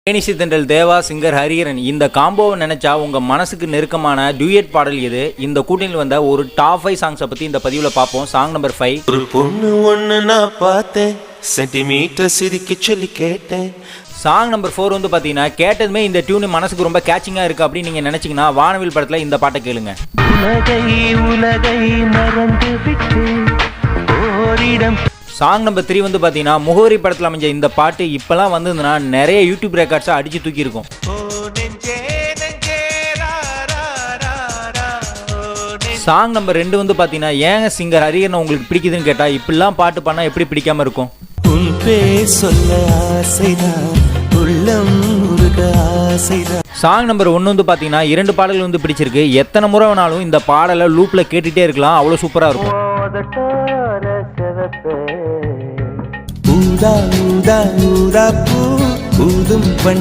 தேனிசி தென்றல் தேவா சிங்கர் ஹரிஹரன் இந்த காம்போவை நினைச்சா உங்க மனசுக்கு நெருக்கமான டியூயட் பாடல் எது? இந்த கூட்டணியில் வந்த ஒரு டாப் 5 சாங்ஸை பத்தி இந்த பதிவில் பார்ப்போம். Song number 5. ஒரு பொண்ணு ஒண்ணு நான் பார்த்தேன், சென்டிமீட்டர் சிரிக்க சொல்லி கேட்டேன். சாங் நம்பர் 4 வந்து பார்த்தீங்கன்னா கேட்டதுமே இந்த டியூன் மனசுக்கு ரொம்ப கேட்சிங்காக இருக்குது அப்படின்னு நீங்கள் நினச்சிங்கன்னா வானவில் படத்தில் இந்த பாட்டை கேளுங்க. உலகை மறந்து விட்டு ஓரிடம். சாங் நம்பர் 3 வந்து பார்த்தீங்கன்னா முகவரி படத்தில் அமைஞ்ச இந்த பாட்டு இப்போலாம் வந்ததுன்னா நிறைய யூடியூப் ரெக்கார்ட்ஸை அடித்து தூக்கியிருக்கும். சாங் நம்பர் 2 வந்து பார்த்தீங்கன்னா ஏங்க சிங்கர் ஹரிஹரன் உங்களுக்கு பிடிக்குதுன்னு கேட்டால் இப்படிலாம் பாட்டு பண்ணால் எப்படி பிடிக்காம இருக்கும்? உன் பேர் சொல்ல ஆசைதான், உள்ளம் முருக ஆசைதான். சாங் நம்பர் 1 வந்து பார்த்தீங்கன்னா 2 பாடல்கள் வந்து பிடிச்சிருக்கு. எத்தனை முறை வேணாலும் இந்த பாடலை லூப்பில் கேட்டுகிட்டே இருக்கலாம், அவ்வளோ சூப்பராக இருக்கும். ஊதா ஊதா ஊதா பூ ஊதும்